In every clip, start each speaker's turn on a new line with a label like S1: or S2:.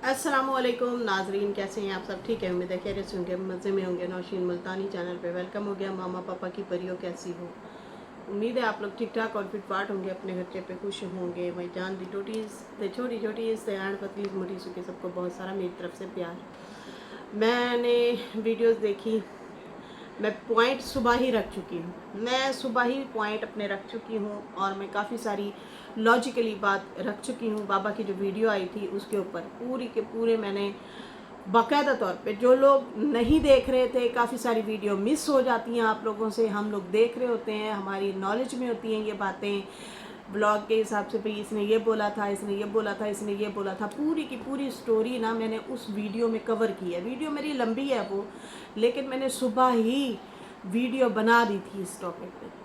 S1: अस्सलामुअलैकुम नाजरीन, कैसे हैं आप सब? ठीक है, उम्मीद है खैरियत से होंगे, मज़े में होंगे। नौशीन मुल्तानी चैनल पे वेलकम हो गया। मामा पापा की परियों कैसी हो? उम्मीद है आप लोग ठीक ठाक और फिट फाट होंगे, अपने खर्चे पे खुश होंगे। भाई जान दी टोटीज़ द छोटी छोटीज़ द एंड पतलीज़ मोटी सुखी, सबको बहुत सारा मेरी तरफ से प्यार। मैंने वीडियोस देखी, मैं पॉइंट सुबह ही रख चुकी हूँ। मैं सुबह ही पॉइंट अपने रख चुकी हूँ और मैं काफ़ी सारी लॉजिकली बात रख चुकी हूँ। बाबा की जो वीडियो आई थी उसके ऊपर पूरी के पूरे मैंने बाकायदा तौर पे, जो लोग नहीं देख रहे थे, काफ़ी सारी वीडियो मिस हो जाती हैं आप लोगों से, हम लोग देख रहे होते हैं, हमारी नॉलेज में होती हैं ये बातें ब्लॉग के हिसाब से। भाई इसने ये बोला था, इसने ये बोला था, इसने ये बोला था, पूरी की पूरी स्टोरी ना मैंने उस वीडियो में कवर की है। वीडियो मेरी लंबी है वो, लेकिन मैंने सुबह ही वीडियो बना दी थी इस टॉपिक पे।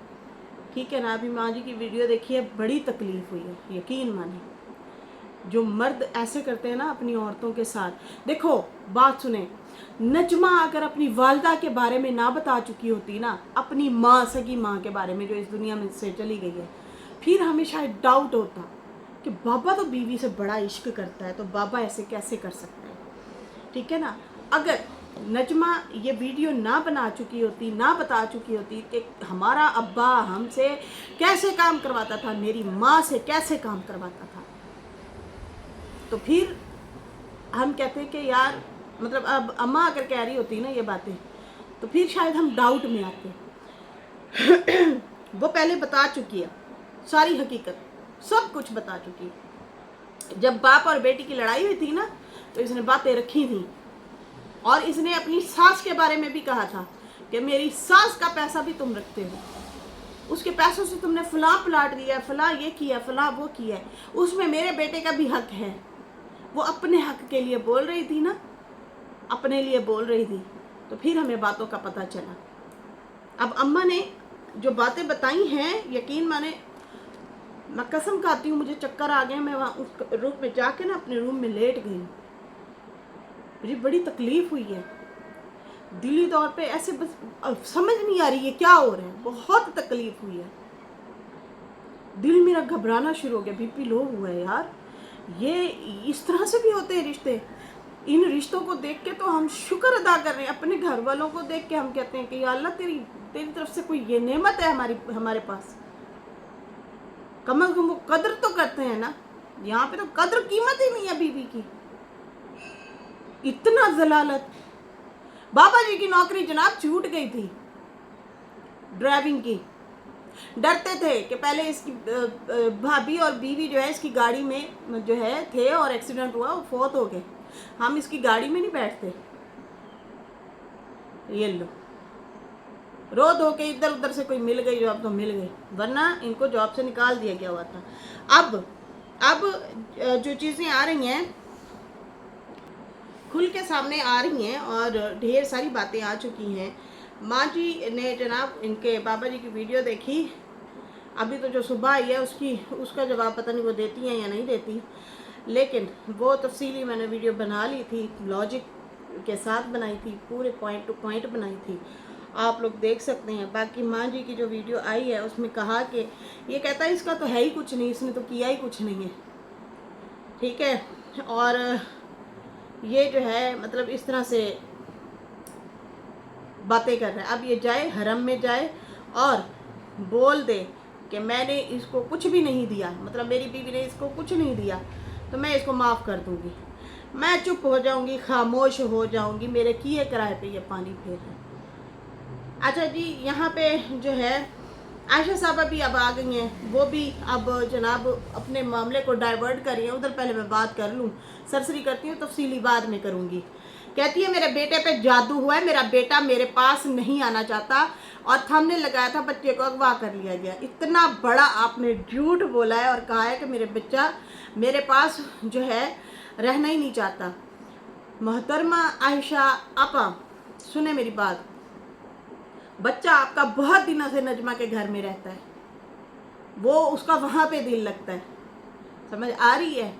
S1: ठीक है ना? अभी माँ जी की वीडियो देखी है, बड़ी तकलीफ हुई है, यकीन माने। जो मर्द ऐसे करते हैं ना अपनी औरतों के साथ। देखो बात सुने, नजमा अगर अपनी वालदा के बारे में ना बता चुकी होती ना, अपनी माँ, सगी माँ के बारे में जो इस दुनिया में से चली गई है, फिर हमें शायद डाउट होता कि बाबा तो बीवी से बड़ा इश्क करता है, तो बाबा ऐसे कैसे कर सकता है। ठीक है ना? अगर नजमा ये वीडियो ना बना चुकी होती, ना बता चुकी होती कि हमारा अब्बा हमसे कैसे काम करवाता था, मेरी माँ से कैसे काम करवाता था, तो फिर हम कहते हैं कि यार, मतलब अब अम्मा अगर कह रही होती ना ये बातें, तो फिर शायद हम डाउट में आते। वो पहले बता चुकी है सारी हकीकत, सब कुछ बता चुकी है। जब बाप और बेटी की लड़ाई हुई थी ना, तो इसने बातें रखी थी और इसने अपनी सास के बारे में भी कहा था कि मेरी सास का पैसा भी तुम रखते हो, उसके पैसों से तुमने फलां प्लाट दिया, फलां ये किया, फलां वो किया, उसमें मेरे बेटे का भी हक है। वो अपने हक के लिए बोल रही थी ना, अपने लिए बोल रही थी। तो फिर हमें बातों का पता चला। अब अम्मा ने जो बातें बताई हैं, यकीन माने, मैं कसम खाती हूँ, मुझे चक्कर आ गए। मैं वहाँ उस रूम में जाके ना अपने रूम में लेट गई। मुझे बड़ी तकलीफ हुई है दिली तौर पे, ऐसे बस समझ नहीं आ रही है क्या हो रहा है। बहुत तकलीफ हुई है, दिल मेरा घबराना शुरू हो गया, बीपी लो हुआ है यार। ये इस तरह से भी होते हैं रिश्ते। इन रिश्तों को देख के तो हम शुक्र अदा कर रहे हैं। अपने घर वालों को देख के हम कहते हैं कि या अल्लाह, तेरी तेरी तरफ से कोई ये नेमत है हमारे पास। कम अज कम वो कदर तो करते हैं ना। यहाँ पे तो कदर कीमत ही नहीं है बीवी की। इतना जलालत। बाबा जी की नौकरी जनाब छूट गई थी ड्राइविंग की। डरते थे कि पहले इसकी भाभी और बीवी जो है इसकी गाड़ी में जो है थे और एक्सीडेंट हुआ, वो फौत हो गए। हम इसकी गाड़ी में नहीं बैठते। ये लो, रो धो के इधर उधर से कोई मिल गई जॉब तो मिल गई, वरना इनको जॉब से निकाल दिया गया हुआ था। अब जो चीज़ें आ रही हैं खुल के सामने आ रही हैं और ढेर सारी बातें आ चुकी हैं। माँ जी ने जनाब इनके बाबा जी की वीडियो देखी। अभी तो जो सुबह आई है उसका जवाब पता नहीं वो देती हैं या नहीं देती, लेकिन वो तफसीली मैंने वीडियो बना ली थी, लॉजिक के साथ बनाई थी, पूरे पॉइंट टू पॉइंट बनाई थी, आप लोग देख सकते हैं। बाकी माँ जी की जो वीडियो आई है उसमें कहा कि ये कहता है इसका तो है ही कुछ नहीं, इसने तो किया ही कुछ नहीं है। ठीक है, और ये जो है मतलब इस तरह से बातें कर रहा है। अब ये जाए हरम में जाए और बोल दे कि मैंने इसको कुछ भी नहीं दिया, मतलब मेरी बीवी ने इसको कुछ नहीं दिया, तो मैं इसको माफ़ कर दूंगी। मैं चुप हो जाऊंगी, खामोश हो जाऊंगी, मेरे किए किराए पे ये पानी फेर है। अच्छा जी, यहाँ पे जो है आयशा साहबा भी अब आ गई हैं। वो भी अब जनाब अपने मामले को डाइवर्ट कर रही हैं। उधर पहले मैं बात कर लूँ, सरसरी करती हूँ, तफसीली बाद में करूँगी। कहती है मेरे बेटे पे जादू हुआ है, मेरा बेटा मेरे पास नहीं आना चाहता और थंबनेल लगाया था बच्चे को अगवा कर लिया गया। इतना बड़ा आपने झूठ बोला है और कहा है कि मेरे बच्चा मेरे पास जो है रहना ही नहीं चाहता। मोहतरमा आयशा आपा, सुने मेरी बात, बच्चा आपका बहुत दिनों से नजमा के घर में रहता है, वो उसका वहाँ पे दिल लगता है, समझ आ रही है?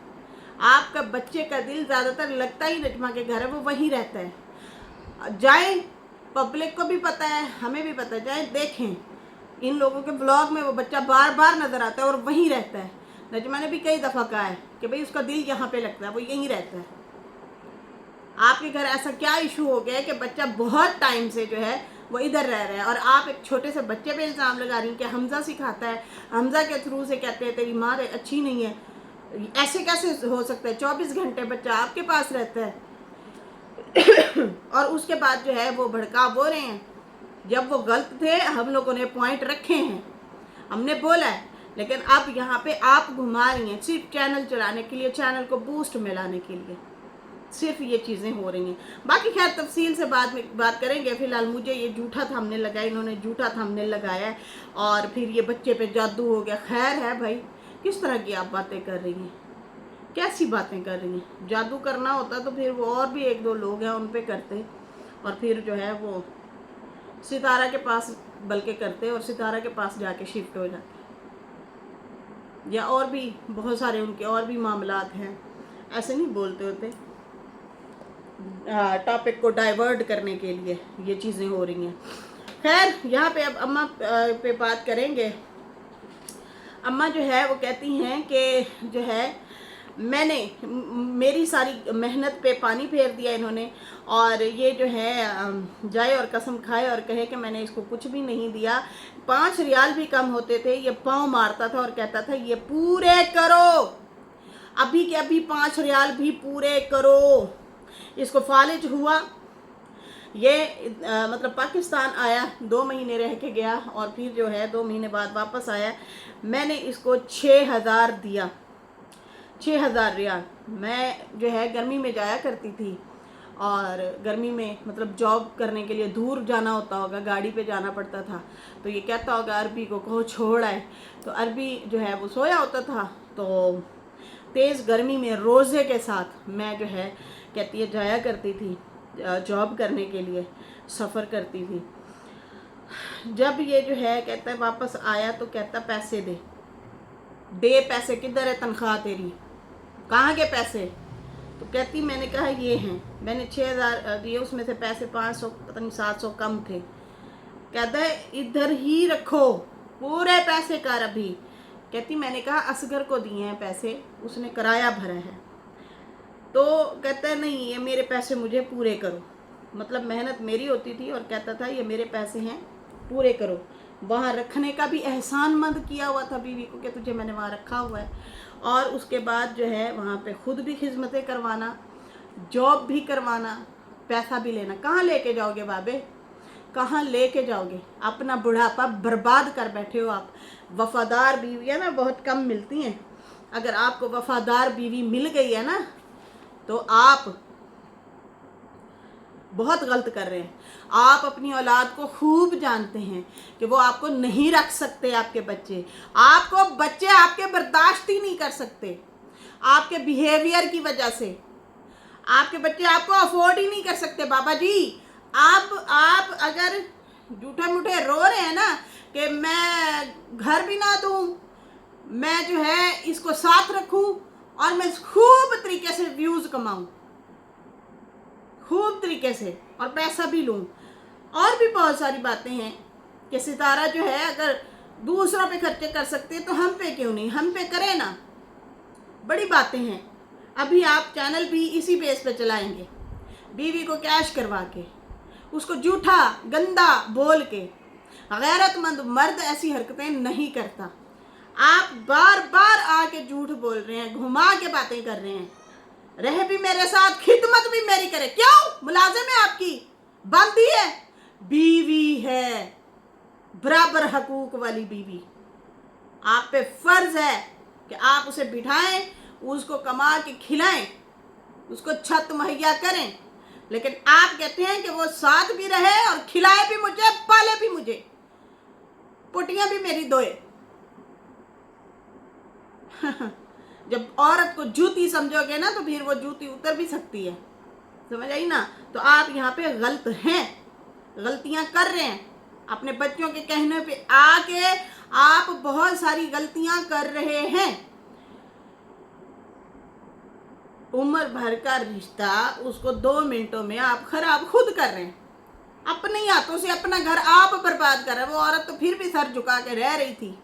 S1: आपका बच्चे का दिल ज़्यादातर लगता ही नजमा के घर है, वो वहीं रहता है। जाए, पब्लिक को भी पता है, हमें भी पता है, जाए देखें इन लोगों के ब्लॉग में वो बच्चा बार बार नज़र आता है और वहीं रहता है। नजमा ने भी कई दफ़ा कहा है कि भाई उसका दिल यहाँ पे लगता है, वो यहीं रहता है। आपके घर ऐसा क्या इशू हो गया है कि बच्चा बहुत टाइम से जो है वो इधर रह रहा है, और आप एक छोटे से बच्चे पे इल्ज़ाम लगा रही हैं कि हमज़ा सिखाता है, हमज़ा के थ्रू से कहते हैं तेरी माँ अच्छी नहीं है। ऐसे कैसे हो सकता है? 24 घंटे बच्चा आपके पास रहता है और उसके बाद जो है वो भड़का बोल रहे हैं। जब वो गलत थे हम लोगों ने पॉइंट रखे हैं, हमने बोला है, लेकिन अब यहाँ पे आप घुमा रही हैं सिर्फ चैनल चलाने के लिए, चैनल को बूस्ट में लाने के लिए, सिर्फ ये चीज़ें हो रही हैं। बाकी खैर तफसील से बाद में बात करेंगे। फ़िलहाल मुझे ये झूठा थंबनेल लगाया, इन्होंने झूठा थंबनेल लगाया है और फिर ये बच्चे पे जादू हो गया। खैर है भाई, किस तरह की आप बातें कर रही हैं, कैसी बातें कर रही हैं? जादू करना होता तो फिर वो और भी एक दो लोग हैं उन पे करते, और फिर जो है वो सितारा के पास बल्कि करते और सितारा के पास जाके शिफ्ट हो जाते, या और भी बहुत सारे उनके और भी मामलात हैं। ऐसे नहीं बोलते होते, टॉपिक को डाइवर्ट करने के लिए ये चीज़ें हो रही हैं। खैर यहाँ पे अब अम्मा पे बात करेंगे। अम्मा जो है वो कहती हैं कि जो है मैंने मेरी सारी मेहनत पे पानी फेर दिया इन्होंने, और ये जो है जाए और कसम खाए और कहे कि मैंने इसको कुछ भी नहीं दिया। 5 रियाल भी कम होते थे, ये पाँव मारता था और कहता था ये पूरे करो, अभी के अभी 5 रियाल भी पूरे करो। इसको फालिज हुआ, ये मतलब पाकिस्तान आया, 2 महीने रह के गया और फिर जो है 2 महीने बाद वापस आया। मैंने इसको 6000 दिया, 6000 रियाल। मैं जो है गर्मी में जाया करती थी, और गर्मी में मतलब जॉब करने के लिए दूर जाना होता होगा, गाड़ी पे जाना पड़ता था। तो ये कहता होगा अरबी को कहो छोड़ आए, तो अरबी जो है वो सोया होता था। तो तेज़ गर्मी में रोज़े के साथ मैं जो है कहती है जाया करती थी जॉब करने के लिए, सफ़र करती थी। जब ये जो है कहता है वापस आया तो कहता पैसे दे पैसे, किधर है तनख्वाह तेरी, कहाँ के पैसे? तो कहती मैंने कहा ये हैं, मैंने 6000 दिए, उसमें से पैसे 500 पता नहीं 700 कम थे। कहता है इधर ही रखो, पूरे पैसे कर अभी। कहती मैंने कहा असगर को दिए हैं पैसे, उसने किराया भरा है। तो कहता है नहीं ये मेरे पैसे मुझे पूरे करो, मतलब मेहनत मेरी होती थी, और कहता था ये मेरे पैसे हैं पूरे करो। वहाँ रखने का भी एहसान मंद किया हुआ था बीवी को कि तुझे मैंने वहाँ रखा हुआ है, और उसके बाद जो है वहाँ पे ख़ुद भी खिदमतें करवाना, जॉब भी करवाना, पैसा भी लेना। कहाँ लेके जाओगे बाबे, कहाँ लेके जाओगे? अपना बुढ़ापा बर्बाद कर बैठे हो आप। वफ़ादार बीवियाँ ना बहुत कम मिलती हैं, अगर आपको वफ़ादार बीवी मिल गई है ना तो आप बहुत गलत कर रहे हैं। आप अपनी औलाद को खूब जानते हैं कि वो आपको नहीं रख सकते, आपके बच्चे आपके बर्दाश्त ही नहीं कर सकते, आपके बिहेवियर की वजह से आपके बच्चे आपको अफोर्ड ही नहीं कर सकते। बाबा जी आप अगर झूठे मूठे रो रहे हैं ना कि मैं घर भी ना दूँ, मैं जो है इसको साथ रखूँ और मैं खूब तरीके से व्यूज़ कमाऊँ, खूब तरीके से, और पैसा भी लूँ, और भी बहुत सारी बातें हैं कि सितारा जो है अगर दूसरों पे खर्चे कर सकते हैं तो हम पे क्यों नहीं, हम पे करें ना। बड़ी बातें हैं। अभी आप चैनल भी इसी बेस पे चलाएंगे, बीवी को कैश करवा के, उसको झूठा गंदा बोल के। गैरतमंद मर्द ऐसी हरकतें नहीं करता। आप बार बार आके झूठ बोल रहे हैं, घुमा के बातें कर रहे हैं। रहे भी मेरे साथ, खिदमत भी मेरी करे, क्यों? मुलाजिम है आपकी, बंदी है, बीवी है, बराबर हकूक वाली बीवी। आप पे फर्ज है कि आप उसे बिठाएं, उसको कमा के खिलाएं, उसको छत मुहैया करें, लेकिन आप कहते हैं कि वो साथ भी रहे और खिलाए भी मुझे, पाले भी मुझे, पुटियां भी मेरी धोए। जब औरत को जूती समझोगे ना तो फिर वो जूती उतर भी सकती है, समझ आई ना? तो आप यहाँ पे गलत हैं, गलतियां कर रहे हैं। अपने बच्चों के कहने पे आके आप बहुत सारी गलतियां कर रहे हैं। उम्र भर का रिश्ता, उसको 2 मिनटों में आप खराब खुद कर रहे हैं। अपने हाथों से अपना घर आप बर्बाद कर रहे हैं। वो औरत तो फिर भी सर झुका के रह रही थी,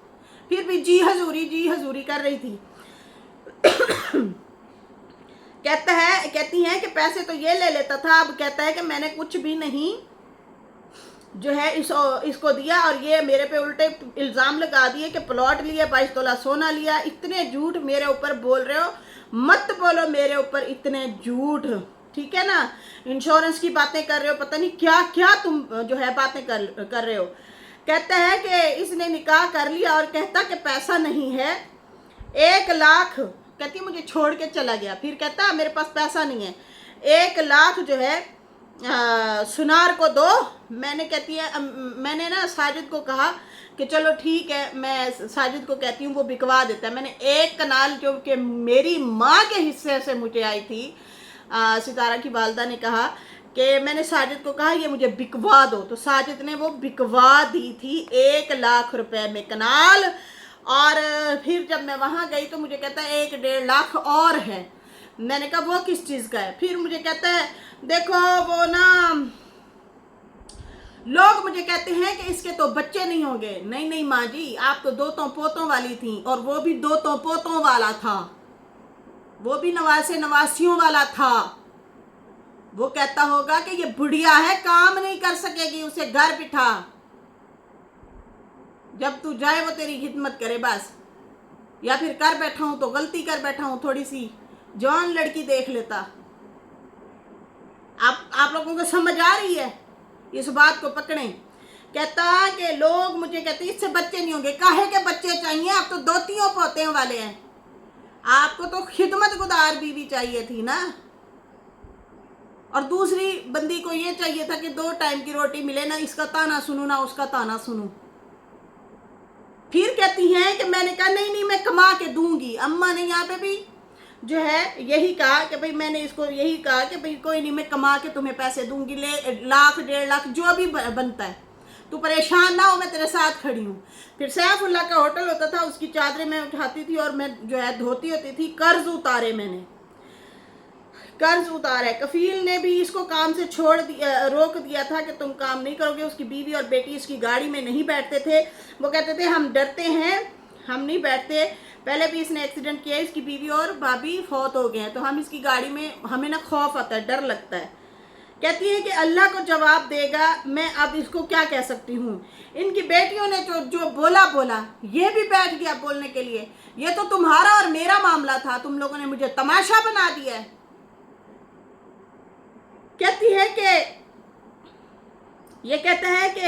S1: फिर भी जी हजूरी कर रही थी। कहती हैं कि पैसे तो ये ले लेता था, अब कहता है कि मैंने कुछ भी नहीं जो है इसको दिया, और ये मेरे पे उल्टे इल्ज़ाम लगा दिए कि प्लॉट लिया, 22 तोला सोना लिया। इतने झूठ मेरे ऊपर बोल रहे हो, मत बोलो मेरे ऊपर इतने झूठ, ठीक है ना। इंश्योरेंस की बातें कर रहे हो, पता नहीं क्या क्या तुम जो है बातें कर रहे हो। कहता है कि इसने निकाह कर लिया और कहता कि पैसा नहीं है, 1 लाख, कहती है मुझे छोड़ के चला गया, फिर कहता मेरे पास पैसा नहीं है, 1 लाख जो है सुनार को दो। मैंने कहती है मैंने ना साजिद को कहा कि चलो ठीक है, मैं साजिद को कहती हूँ वो बिकवा देता है। मैंने 1 कनाल जो कि मेरी माँ के हिस्से से मुझे आई थी, सितारा की वालदा ने कहा कि मैंने साजिद को कहा ये मुझे बिकवा दो, तो साजिद ने वो बिकवा दी थी 1 लाख रुपए में कनाल। और फिर जब मैं वहाँ गई तो मुझे कहता है 1-1.5 लाख और है। मैंने कहा वो किस चीज़ का है? फिर मुझे कहता है देखो वो ना, लोग मुझे कहते हैं कि इसके तो बच्चे नहीं होंगे। नहीं माँ जी, आप तो 2 पोतों वाली थी, और वो भी 2 पोतों वाला था, वो भी नवासियों वाला था। वो कहता होगा कि ये बुढ़िया है, काम नहीं कर सकेगी, उसे घर बिठा, जब तू जाए वो तेरी खिदमत करे बस। या फिर कर बैठा हूं तो गलती कर बैठा हूं, थोड़ी सी जवान लड़की देख लेता। आप लोगों को समझ आ रही है? इस बात को पकड़ें। कहता कि लोग मुझे कहते इससे बच्चे नहीं होंगे। काहे के बच्चे चाहिए? आप तो 2 पोते वाले हैं, आपको तो खिदमत गुजार बीवी चाहिए थी ना। और दूसरी बंदी को ये चाहिए था कि 2 टाइम की रोटी मिले, ना इसका ताना सुनूं ना उसका ताना सुनूं। फिर कहती हैं कि मैंने कहा नहीं मैं कमा के दूंगी। अम्मा ने यहाँ पे भी जो है यही कहा कि भाई मैंने इसको यही कहा कि भाई कोई नहीं, मैं कमा के तुम्हें पैसे दूंगी, ले 1 लाख 1.5 लाख जो भी बनता है, तू परेशान ना हो, मैं तेरे साथ खड़ी हूँ। फिर सैफुल्लाह का होटल होता था, उसकी चादरें मैं उठाती थी और मैं जो है धोती होती थी। कर्ज उतारे, मैंने कर्ज उतारा है। कफील ने भी इसको काम से रोक दिया था कि तुम काम नहीं करोगे। उसकी बीवी और बेटी इसकी गाड़ी में नहीं बैठते थे, वो कहते थे हम डरते हैं, हम नहीं बैठते। पहले भी इसने एक्सीडेंट किया, इसकी बीवी और भाभी फौत हो गए हैं, तो हम इसकी गाड़ी में, हमें ना खौफ आता है, डर लगता है। कहती है कि अल्लाह को जवाब देगा, मैं अब इसको क्या कह सकती हूँ। इनकी बेटियों ने जो बोला ये भी बैठ गया बोलने के लिए। ये तो तुम्हारा और मेरा मामला था, तुम लोगों ने मुझे तमाशा बना दिया है। कहती है कि ये कहता है कि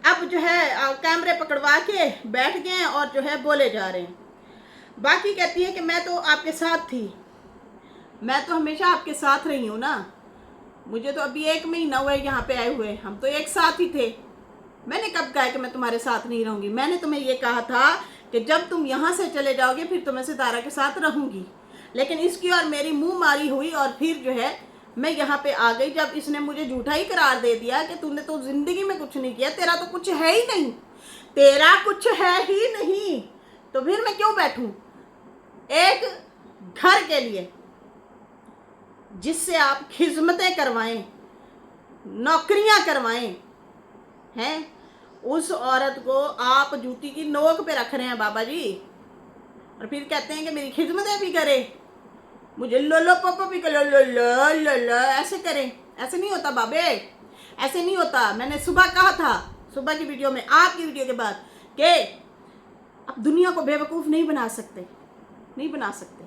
S1: अब जो है कैमरे पकड़वा के बैठ गए और जो है बोले जा रहे हैं। बाकी कहती है कि मैं तो आपके साथ थी, मैं तो हमेशा आपके साथ रही हूँ ना, मुझे तो अभी 1 महीना हुआ है यहाँ पे आए हुए, हम तो एक साथ ही थे। मैंने कब कहा कि मैं तुम्हारे साथ नहीं रहूँगी? मैंने तुम्हें ये कहा था कि जब तुम यहाँ से चले जाओगे फिर तो मैं सितारा के साथ रहूँगी। लेकिन इसकी और मेरी मुँह मारी हुई और फिर जो है मैं यहाँ पे आ गई, जब इसने मुझे झूठा ही करार दे दिया कि तूने तो जिंदगी में कुछ नहीं किया, तेरा तो कुछ है ही नहीं, तेरा कुछ है ही नहीं, तो फिर मैं क्यों बैठूं एक घर के लिए जिससे आप खिदमतें करवाएं, नौकरियां करवाएं हैं। उस औरत को आप जूती की नोक पे रख रहे हैं बाबा जी, और फिर कहते हैं कि मेरी खिदमतें भी करे, मुझे लोलो पापा भी लो लो लो लो लो ऐसे करें। ऐसे नहीं होता बाबे, ऐसे नहीं होता। मैंने सुबह कहा था, सुबह की वीडियो में, आपकी वीडियो के बाद, कि अब दुनिया को बेवकूफ़ नहीं बना सकते, नहीं बना सकते।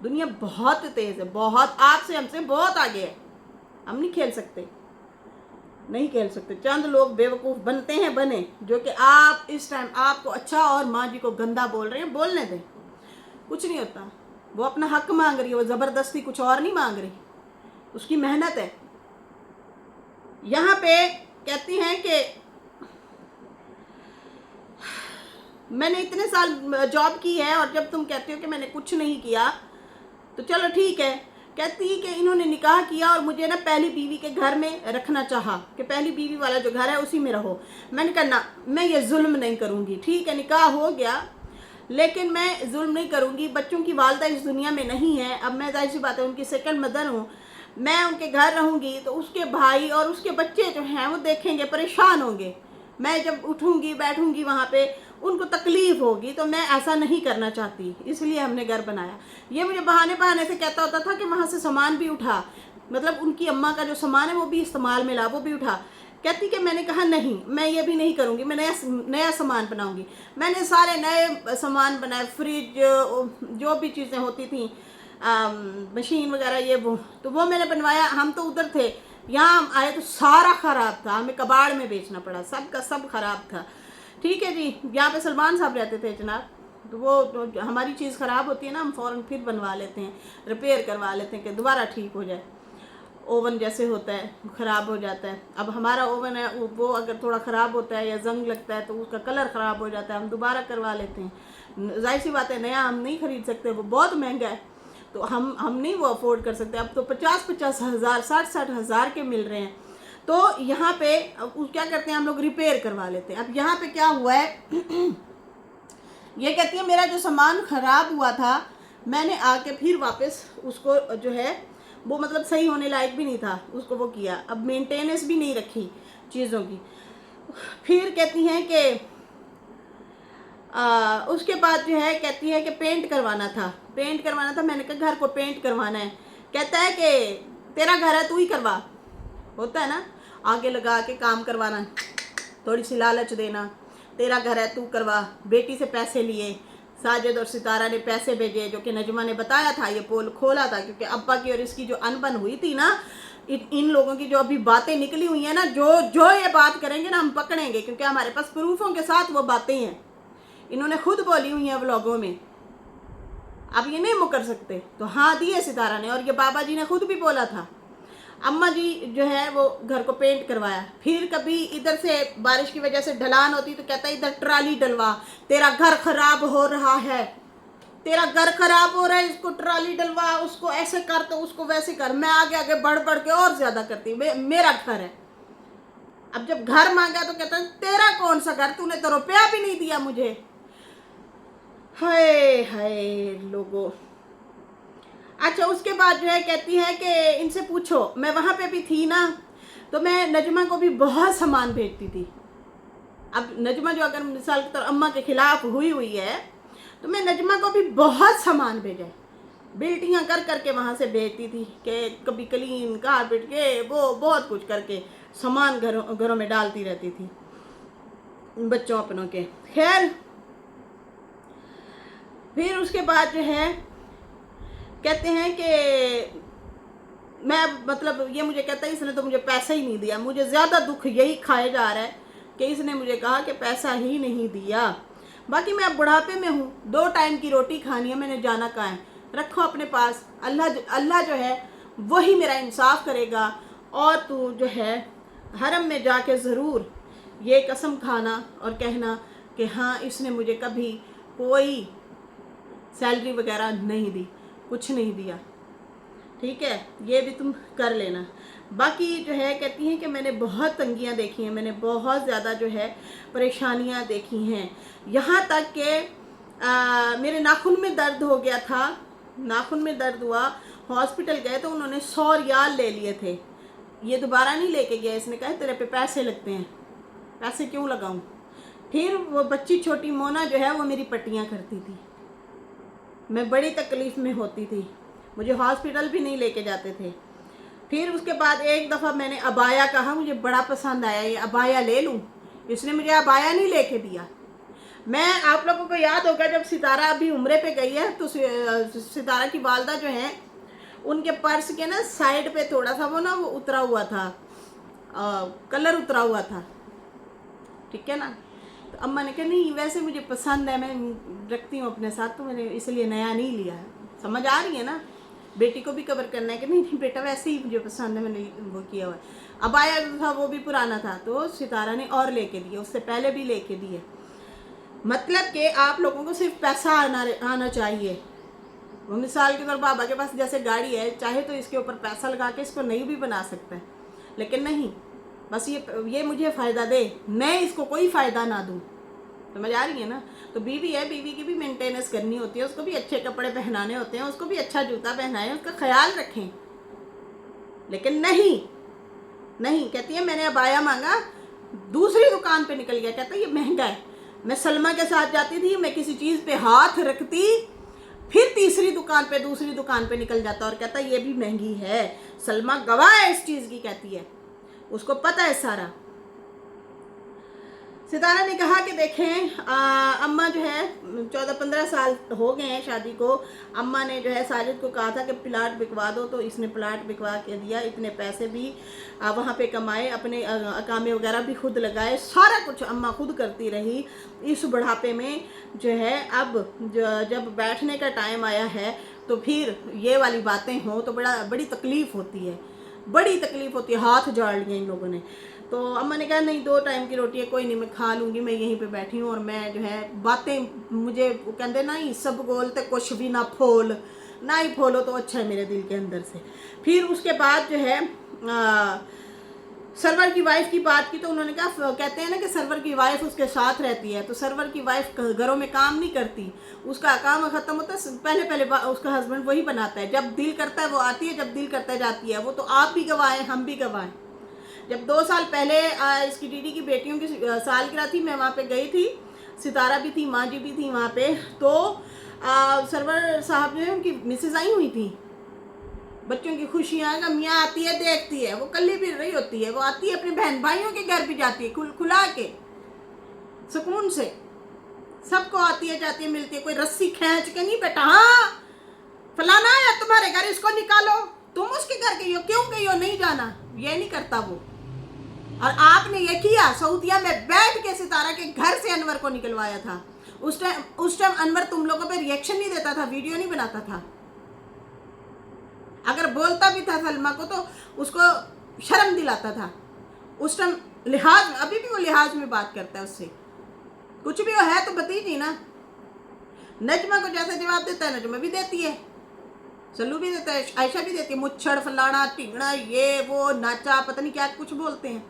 S1: दुनिया बहुत तेज़ है, बहुत, आपसे हमसे बहुत आगे है, हम नहीं खेल सकते, नहीं खेल सकते। चंद लोग बेवकूफ़ बनते हैं, बने, जो कि आप इस टाइम आपको अच्छा और माँ जी को गंदा बोल रहे हैं, बोलने दें, कुछ नहीं होता। वो अपना हक मांग रही है, वो ज़बरदस्ती कुछ और नहीं मांग रही, उसकी मेहनत है। यहाँ पे कहती हैं कि मैंने इतने साल जॉब की है और जब तुम कहती हो कि मैंने कुछ नहीं किया तो चलो ठीक है। कहती है कि इन्होंने निकाह किया और मुझे ना पहली बीवी के घर में रखना चाहा कि पहली बीवी वाला जो घर है उसी में रहो। मैंने कहा ना, मैं ये जुल्म नहीं करूँगी। ठीक है, निकाह हो गया, लेकिन मैं जुल्म नहीं करूँगी। बच्चों की वालदा इस दुनिया में नहीं है, अब मैं जाहिर सी बात है उनकी सेकंड मदर हूँ। मैं उनके घर रहूँगी तो उसके भाई और उसके बच्चे जो हैं वो देखेंगे, परेशान होंगे। मैं जब उठूँगी बैठूँगी वहाँ पे, उनको तकलीफ़ होगी, तो मैं ऐसा नहीं करना चाहती, इसलिए हमने घर बनाया। ये मुझे बहाने से कहता होता था कि वहाँ से सामान भी उठा, मतलब उनकी अम्मा का जो सामान है वो भी इस्तेमाल में ला, वो भी उठा। कहती कि मैंने कहा नहीं, मैं ये भी नहीं करूँगी, मैं नया सामान बनाऊँगी। मैंने सारे नए सामान बनाए, फ्रिज, जो भी चीज़ें होती थी, मशीन वगैरह, ये वो, तो वो मैंने बनवाया। हम तो उधर थे, यहाँ हम आए तो सारा ख़राब था, हमें कबाड़ में बेचना पड़ा, सब का सब ख़राब था। ठीक है जी, यहाँ पे सलमान साहब रहते थे जनाब, तो वो तो हमारी चीज़ ख़राब होती है ना, हम फ़ौरन फिर बनवा लेते हैं, रिपेयर करवा लेते हैं कि दोबारा ठीक हो जाए। ओवन जैसे होता है, ख़राब हो जाता है। अब हमारा ओवन है, वो अगर थोड़ा ख़राब होता है या जंग लगता है तो उसका कलर ख़राब हो जाता है, हम दोबारा करवा लेते हैं। जाहिर सी बात है, नया हम नहीं ख़रीद सकते, वो बहुत महंगा है, तो हम नहीं वो अफोर्ड कर सकते। अब तो 50-50 हज़ार, 60-60 हज़ार के मिल रहे हैं। तो यहाँ पे क्या करते हैं हम लोग, रिपेयर करवा लेते हैं। अब यहाँ पे क्या हुआ है ये कहती है मेरा जो सामान ख़राब हुआ था, मैंने आके फिर वापस उसको जो है वो मतलब सही होने लायक भी नहीं था, उसको वो किया। अब मेंटेनेंस भी नहीं रखी चीज़ों की। फिर कहती हैं कि उसके बाद जो है कहती है कि पेंट करवाना था, पेंट करवाना था। मैंने कहा घर को पेंट करवाना है। कहता है कि तेरा घर है, तू ही करवा। होता है ना, आगे लगा के काम करवाना, थोड़ी सी लालच देना, तेरा घर है तू करवा। बेटी से पैसे लिए, साजिद और सितारा ने पैसे भेजे, जो कि नजमा ने बताया था, ये पोल खोला था, क्योंकि अब्बा की और इसकी जो अनबन हुई थी ना, इन लोगों की जो अभी बातें निकली हुई हैं ना, जो ये बात करेंगे ना हम पकड़ेंगे, क्योंकि हमारे पास प्रूफों के साथ वो बातें हैं, इन्होंने खुद बोली हुई हैं व्लॉगों में, अब ये नहीं मुकर सकते। तो हाँ दिए सितारा ने, और ये बाबा जी ने खुद भी बोला था। अम्मा जी जो है वो घर को पेंट करवाया। फिर कभी इधर से बारिश की वजह से ढलान होती तो कहता है इधर ट्राली डलवा, तेरा घर खराब हो रहा है, तेरा घर खराब हो रहा है, इसको ट्राली डलवा, उसको ऐसे कर तो उसको वैसे कर। मैं आगे आगे बढ़ बढ़ के और ज्यादा करती, मेरा घर है। अब जब घर मांगा तो कहता है तेरा कौन सा घर, तूने तो रुपया भी नहीं दिया मुझे। हाय हाय लोगों। अच्छा, उसके बाद जो है कहती है कि इनसे पूछो, मैं वहाँ पे भी थी ना, तो मैं नजमा को भी बहुत सामान भेजती थी। अब नजमा जो अगर मिसाल के तौर अम्मा के खिलाफ हुई है, तो मैं नजमा को भी बहुत सामान भेजा, बिल्टियाँ कर करके वहाँ से भेजती थी कि कभी क्लीन कारपेट के वो बहुत कुछ करके सामान घरों में डालती रहती थी बच्चों अपनों के। खैर फिर उसके बाद जो है कहते हैं कि मैं मतलब ये मुझे कहता है इसने तो मुझे पैसा ही नहीं दिया। मुझे ज़्यादा दुख यही खाया जा रहा है कि इसने मुझे कहा कि पैसा ही नहीं दिया। बाकी मैं अब बुढ़ापे में हूँ, 2 टाइम की रोटी खानी है, मैंने जाना कहाँ है, रखो अपने पास। अल्लाह जो है वही मेरा इंसाफ करेगा। और तू जो है हरम में जाके ज़रूर ये कसम खाना और कहना कि हाँ इसने मुझे कभी कोई सैलरी वगैरह नहीं दी, कुछ नहीं दिया, ठीक है, ये भी तुम कर लेना। बाकी जो है कहती हैं कि मैंने बहुत तंगियाँ देखी हैं, मैंने बहुत ज़्यादा जो है परेशानियाँ देखी हैं, यहाँ तक कि मेरे नाखून में दर्द हो गया था, नाखून में दर्द हुआ, हॉस्पिटल गए तो उन्होंने 100 रियाल ले लिए थे। ये दोबारा नहीं लेके गया, इसने कहा तेरे पे पैसे लगते हैं, पैसे क्यों लगाऊं। फिर वो बच्ची छोटी मोना जो है वो मेरी पट्टियाँ करती थी, मैं बड़ी तकलीफ़ में होती थी, मुझे हॉस्पिटल भी नहीं लेके जाते थे। फिर उसके बाद एक दफ़ा मैंने अबाया कहा, मुझे बड़ा पसंद आया, ये अबाया ले लूँ, इसने मुझे अबाया नहीं लेके दिया। मैं आप लोगों को याद होगा जब सितारा अभी उम्रे पे गई है तो सितारा की वालदा जो है उनके पर्स के ना साइड पे थोड़ा सा वो ना वो उतरा हुआ था, कलर उतरा हुआ था, ठीक है ना। तो अम्मा ने कहा नहीं वैसे मुझे पसंद है, मैं रखती हूँ अपने साथ, तो मैंने इसलिए नया नहीं लिया है। समझ आ रही है ना, बेटी को भी कवर करना है कि नहीं नहीं बेटा वैसे ही मुझे पसंद है, मैंने वो किया हुआ है। अब आया था वो भी पुराना था, तो सितारा ने और लेके दिए, उससे पहले भी लेके दिए। मतलब कि आप लोगों को सिर्फ पैसा आना चाहिए। वो मिसाल के तौर बाबा के पास जैसे गाड़ी है, चाहे तो इसके ऊपर पैसा लगा के इसको नई भी बना सकता है, लेकिन नहीं, बस ये मुझे फ़ायदा दे, मैं इसको कोई फ़ायदा ना दूँ। समझ आ रही है ना। तो बीवी है, बीवी की भी मेंटेनेंस करनी होती है, उसको भी अच्छे कपड़े पहनाने होते हैं, उसको भी अच्छा जूता पहनाएं, उसका ख्याल रखें। लेकिन नहीं कहती है मैंने अबाया मांगा, दूसरी दुकान पे निकल गया, कहता है ये महंगा है, मैं सलमा के साथ जाती थी, मैं किसी चीज़ पे हाथ रखती, फिर तीसरी दुकान पे दूसरी दुकान पे निकल जाता और कहता ये भी महंगी है। सलमा गवाह है इस चीज़ की, कहती है, उसको पता है सारा। सितारा ने कहा कि देखें अम्मा जो है 14-15 साल हो गए हैं शादी को। अम्मा ने जो है साजिद को कहा था कि प्लाट बिकवा दो, तो इसने प्लाट बिकवा के दिया। इतने पैसे भी वहाँ पे कमाए, अपने अकामे वगैरह भी खुद लगाए, सारा कुछ अम्मा खुद करती रही। इस बुढ़ापे में जो है अब जब बैठने का टाइम आया है तो फिर ये वाली बातें हों तो बड़ी तकलीफ़ होती है, बड़ी तकलीफ़ होती है। हाथ जाड़ लिए इन लोगों ने। तो अम्मा ने कहा नहीं, 2 टाइम की रोटी है, कोई नहीं, मैं खा लूँगी, मैं यहीं पे बैठी हूँ। और मैं जो है बातें, मुझे कहते नहीं सब बोलते कुछ भी ना फोल, ना ही फोलो तो अच्छा है मेरे दिल के अंदर से। फिर उसके बाद जो है सरवर की वाइफ की बात की तो उन्होंने कहा, कहते हैं ना कि सरवर की वाइफ उसके साथ रहती है, तो सरवर की वाइफ घरों में काम नहीं करती, उसका काम ख़त्म होता है पहले उसका हस्बैंड वही बनाता है। जब दिल करता है वो आती है, जब दिल करता है जाती है। वो तो आप भी गवाएं, हम भी गवाएं। जब 2 साल पहले इसकी दीदी की बेटियों की सालगिरह थी, मैं वहाँ पे गई थी, सितारा भी थी, माँ जी भी थी वहाँ पे। तो सरवर साहब जो है उनकी मिसेज आई हुई थी, बच्चों की खुशियाँ गमियाँ आती है, देखती है। वो कल्ली भी रही होती है, वो आती है अपने बहन भाइयों के घर भी जाती है, खुला के सुकून से, सबको आती है जाती है मिलती है। कोई रस्सी खींच के नहीं, बेटा हाँ फलाना है तुम्हारे घर, इसको निकालो, तुम उसके घर गई हो, क्यों गई हो, नहीं जाना, ये नहीं करता वो। और आपने ये किया, सऊदिया में बैठ के सितारा के घर से अनवर को निकलवाया था। उस टाइम अनवर तुम लोगों पे रिएक्शन नहीं देता था, वीडियो नहीं बनाता था। अगर बोलता भी था सलमा को तो उसको शर्म दिलाता था। उस टाइम लिहाज, अभी भी वो लिहाज में बात करता है उससे, कुछ भी वो है तो भतीजी ना। नजमा को जैसा जवाब देता है नजमा भी देती है, सल्लू भी देता है, आयशा भी देती है, मुच्छड़ फलाना टिंगड़ा ये वो नाचा पता नहीं क्या कुछ बोलते हैं।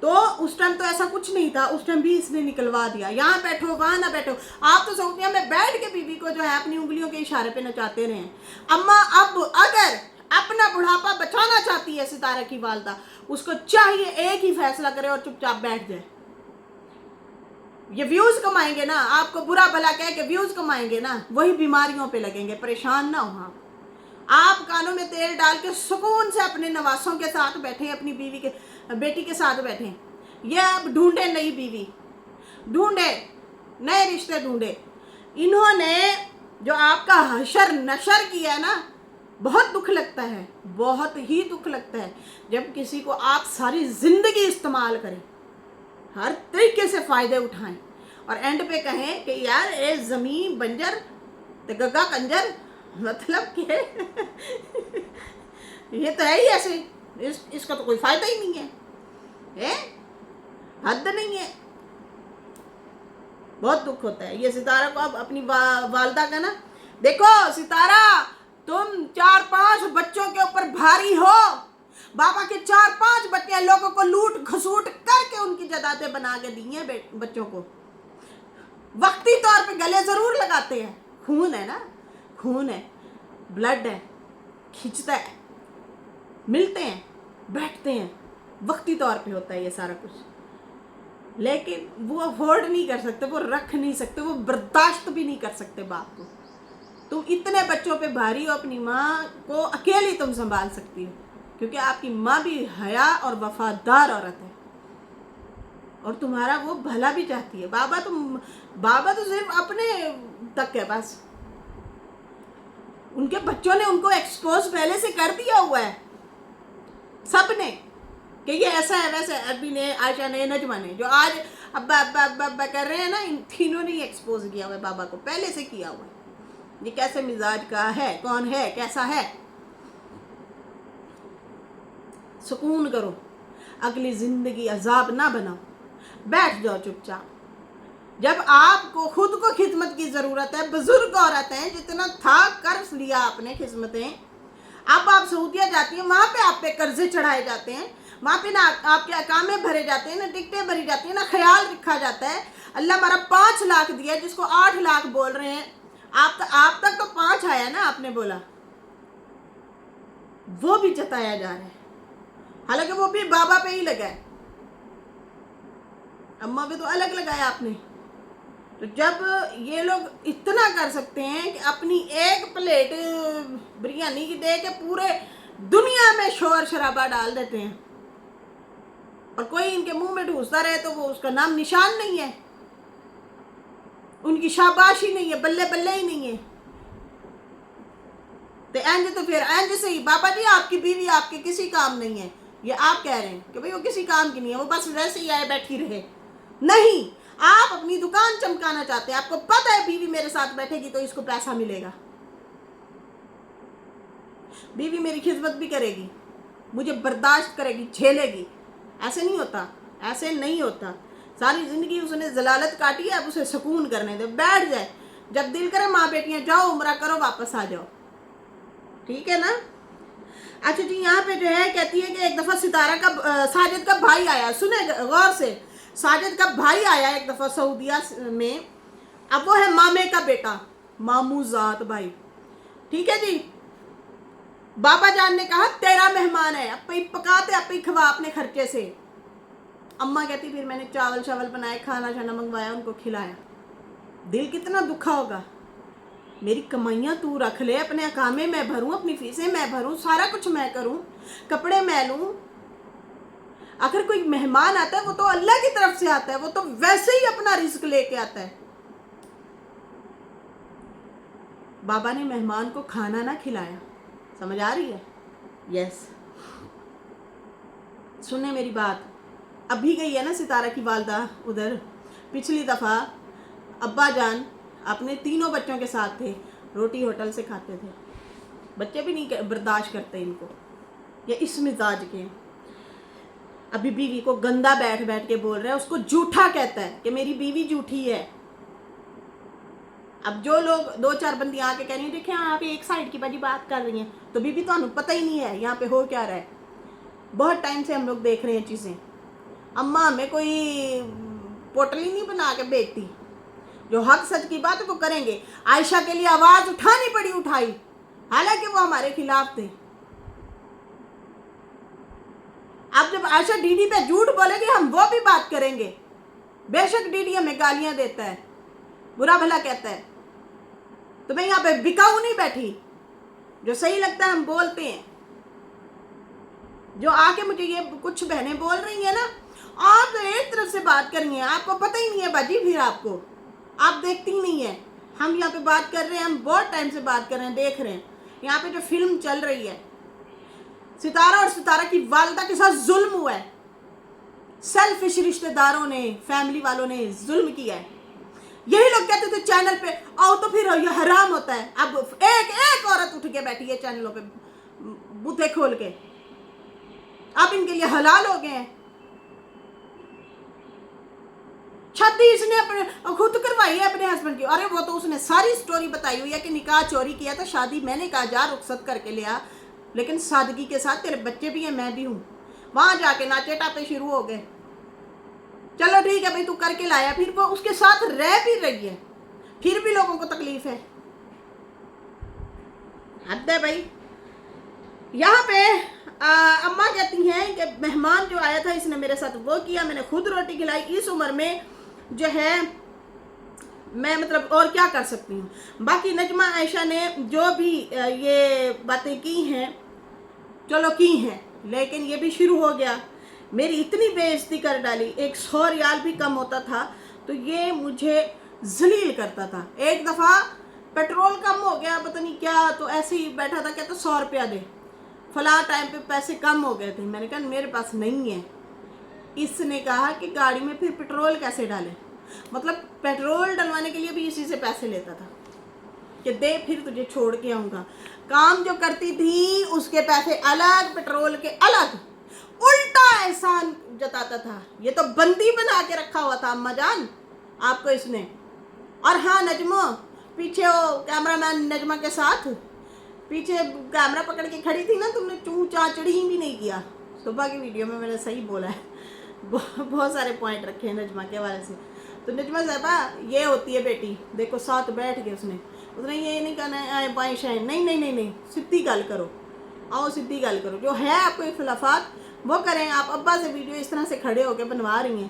S1: तो उस टाइम तो ऐसा कुछ नहीं था, उस टाइम भी इसने निकलवा दिया, यहाँ बैठो वहाँ ना बैठो। आप तो सऊदिया में बैठ के बीवी को जो है अपनी उंगलियों के इशारे पे नचाते रहे। अम्मा अब अगर अपना बुढ़ापा बचाना चाहती है सितारा की वालदा, उसको चाहिए एक ही फैसला करे और चुपचाप बैठ जाए। ये व्यूज कमाएंगे ना, आपको बुरा भला कह के व्यूज कमाएंगे ना, वही बीमारियों पे लगेंगे, परेशान ना हो। आप कानों में तेल डाल के सुकून से अपने नवासों के साथ बैठे, अपनी बीवी के बेटी के साथ बैठे। ये अब ढूंढे नई बीवी, ढूंढे नए रिश्ते ढूंढे। इन्होंने जो आपका हशर नशर किया ना, बहुत दुख लगता है, बहुत ही दुख लगता है जब किसी को आप सारी जिंदगी इस्तेमाल करें, हर तरीके से फ़ायदे उठाएं और एंड पे कहें कि यार ए ज़मीन बंजर ते गग्गा कंजर, मतलब कि ये तो है ही ऐसे, इसका तो कोई फ़ायदा ही नहीं है, हद नहीं है। बहुत दुख होता है। ये सितारा को अब अपनी वालदा का ना, देखो सितारा तुम 4-5 बच्चों के ऊपर भारी हो, बाबा के 4-5 बच्चे लोगों को लूट घसूट करके उनकी जदादें बना के दी हैं बच्चों को, वक्ती तौर पे गले जरूर लगाते हैं, खून है ना, खून है, ब्लड है, खींचता है, मिलते हैं, बैठते हैं, वक्ती तौर पे होता है ये सारा कुछ, लेकिन वो अफोर्ड नहीं कर सकते, वो रख नहीं सकते, वो बर्दाश्त भी नहीं कर सकते बाप को। तुम इतने बच्चों पे भारी हो, अपनी माँ को अकेली तुम संभाल सकती हो, क्योंकि आपकी माँ भी हया और वफादार औरत है और तुम्हारा वो भला भी चाहती है। बाबा तो सिर्फ अपने तक है बस, उनके बच्चों ने उनको एक्सपोज पहले से कर दिया हुआ है सब ने कि ये ऐसा है वैसा है। अभी ने, आयशा ने, नजमा ने, जो आज अब्बा अब्बा अब्बा अब्बा कर रहे हैं ना, इन तीनों ने एक्सपोज किया हुआ है बाबा को, पहले से किया हुआ है। ये कैसे मिजाज का है, कौन है, कैसा है। सुकून करो, अगली जिंदगी अजाब ना बनाओ, बैठ जाओ चुपचाप। जब आपको खुद को खिदमत की ज़रूरत है, बुजुर्ग औरत हैं, जितना था कर लिया आपने खिदमतें, अब आप सऊदिया जाती हैं, वहाँ पे आप पे कर्जे चढ़ाए जाते हैं, वहाँ पे ना आपके अकामे भरे जाते हैं, ना टिकटें भरी जाती हैं, ना ख्याल रखा जाता है। अल्लाह हमारा 5 लाख दिया, जिसको 8 लाख बोल रहे हैं, आप तक तो 5 आया ना, आपने बोला, वो भी जताया जा रहा है, हालांकि वो भी बाबा पे ही लगा है, अम्मा पे तो अलग लगाया आपने। तो जब ये लोग इतना कर सकते हैं कि अपनी एक प्लेट बिरयानी की दे के पूरे दुनिया में शोर शराबा डाल देते हैं, और कोई इनके मुंह में ढूंसता रहे तो वो उसका नाम निशान नहीं है, उनकी शाबाशी नहीं है, बल्ले बल्ले ही नहीं है। तो फिर एंज से ही बाबा जी आपकी बीवी आपके किसी काम नहीं है, ये आप कह रहे हैं कि भाई वो किसी काम की नहीं है, वो बस वैसे ही आए बैठी रहे। नहीं, आप अपनी दुकान चमकाना चाहते हैं, आपको पता है बीवी मेरे साथ बैठेगी तो इसको पैसा मिलेगा, बीवी मेरी खिदमत भी करेगी, मुझे बर्दाश्त करेगी, झेलेगी। ऐसे नहीं होता, ऐसे नहीं होता। सारी जिंदगी उसने जलालत काटी है, अब उसे सुकून करने दे, बैठ जाए, जब दिल करे माँ बेटियां जाओ उम्रा करो वापस आ जाओ, ठीक है ना। अच्छा जी, यहाँ पे जो है कहती है कि एक दफा सितारा का साजिद का भाई आया, सुने गौर से, साजिद का भाई आया एक दफा सऊदिया में, अब वो है मामे का बेटा, मामूजात भाई, ठीक है जी। बाबा जान ने कहा तेरा मेहमान है, अब पकाते अब खवा अपने खर्चे से। अम्मा कहती फिर मैंने चावल चावल बनाए, खाना शाना मंगवाया, उनको खिलाया। दिल कितना दुखा होगा, मेरी कमाइयाँ तू रख ले, अपने अकामे मैं भरूं, अपनी फीसें मैं भरूं, सारा कुछ मैं करूं, कपड़े मैं लूं। अगर कोई मेहमान आता है वो तो अल्लाह की तरफ से आता है, वो तो वैसे ही अपना रिस्क लेके आता है। बाबा ने मेहमान को खाना ना खिलाया, समझ आ रही है? यस। सुने मेरी बात, अभी गई है ना सितारा की वालदा उधर, पिछली दफ़ा अब्बा जान अपने तीनों बच्चों के साथ थे, रोटी होटल से खाते थे, बच्चे भी नहीं बर्दाश्त करते इनको, ये इस मिजाज के। अभी बीवी को गंदा बैठ बैठ के बोल रहा है, उसको झूठा कहता है कि मेरी बीवी झूठी है। अब जो लोग दो चार बंदी आके कह रही हैं देखें आप एक साइड की बाजी बात कर रही हैं, तो बीबी तो पता ही नहीं है यहाँ पे हो क्या रहा है। बहुत टाइम से हम लोग देख रहे हैं चीज़ें। अम्मा हमें कोई पोटली नहीं बना के बेचती, जो हक सच की बात है वो करेंगे। आयशा के लिए आवाज़ उठानी पड़ी, उठाई, हालांकि वो हमारे खिलाफ थे। अब जब आयशा डीडी पे झूठ बोलेगी हम वो भी बात करेंगे। बेशक डीडी हमें गालियां देता है, बुरा भला कहता है, तो मैं यहाँ पे बिकाऊ नहीं बैठी, जो सही लगता है हम बोलते हैं। जो आके मुझे ये कुछ बहनें बोल रही हैं ना, आप तो एक तरफ से बात कर रही हैं, आपको पता ही नहीं है बाजी, फिर आपको आप देखती ही नहीं है। हम यहाँ पे बात कर रहे हैं, हम बहुत टाइम से बात कर रहे हैं, देख रहे हैं यहाँ पे जो फिल्म चल रही है, सितारा और सितारा की वालिदा के साथ जुल्म हुआ है, सेल्फिश रिश्तेदारों ने, फैमिली वालों ने जुल्म किया है। यही लोग कहते थे चैनल पे आओ तो फिर ये हराम होता है। अब एक एक औरत उठ के बैठी है चैनलों पे बूथे खोल के, अब इनके लिए हलाल हो गए हैं। शादी इसने अपने खुद करवाई है अपने हस्बैंड की, अरे वो तो उसने सारी स्टोरी बताई हुई है कि निकाह चोरी किया था, शादी मैंने कहा जा रुखसत करके लिया, लेकिन सादगी के साथ तेरे बच्चे भी हैं, मैं भी हूँ। वहां जाके नाचे टापे शुरू हो गए। चलो ठीक है भाई तू करके लाया, फिर वो उसके साथ रह भी रही है, फिर भी लोगों को तकलीफ है। हद है भाई। यहाँ पे अम्मा कहती हैं कि मेहमान जो आया था इसने मेरे साथ वो किया, मैंने खुद रोटी खिलाई, इस उम्र में जो है मैं मतलब और क्या कर सकती हूँ। बाकी नजमा आयशा ने जो भी ये बातें की हैं चलो की हैं, लेकिन ये भी शुरू हो गया, मेरी इतनी बेइज्जती कर डाली। 100 रियाल भी कम होता था तो ये मुझे जलील करता था। एक दफ़ा पेट्रोल कम हो गया पता नहीं क्या, तो ऐसे ही बैठा था, कहता 100 रुपया दे, फला टाइम पे पैसे कम हो गए थे। मैंने कहा मेरे पास नहीं है। इसने कहा कि गाड़ी में फिर पेट्रोल कैसे डाले, मतलब पेट्रोल डलवाने के लिए भी इसी से पैसे लेता था कि दे फिर तुझे छोड़ के आऊँगा। काम जो करती थी उसके पैसे अलग, पेट्रोल के अलग, उल्टा एहसान जताता था। ये तो बंदी बना के रखा हुआ था अम्मा जान आपको इसने। और हाँ नजमो, पीछे वो कैमरामैन नजमा के साथ पीछे कैमरा पकड़ के खड़ी थी ना, तुमने चू चाचड़ी भी नहीं किया। सुबह की वीडियो में मैंने सही बोला है, बहुत सारे पॉइंट रखे हैं नजमा के हवाले से। तो नजमा साहबा ये होती है बेटी, देखो साथ बैठ के उसने ये नहीं कहना है बाएं शाएं, नहीं नहीं नहीं नहीं, सीधी गल करो, आओ सीधी गल करो। जो है आपको इख्लाफात वो करें। आप अब्बा से वीडियो इस तरह से खड़े होकर बनवा रही हैं,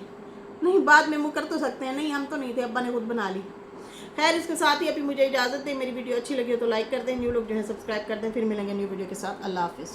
S1: نہیں بعد میں مکر تو سکتے ہیں، نہیں ہم تو نہیں تھے، ابا نے خود بنا لی۔ خیر اس کے ساتھ ہی ابھی مجھے اجازت دیں، میری ویڈیو اچھی لگی ہو تو لائک کر دیں، نیو لوگ جو ہے سبسکرائب کر دیں، پھر ملیں گے نیو ویڈیو کے ساتھ۔ اللہ حافظ۔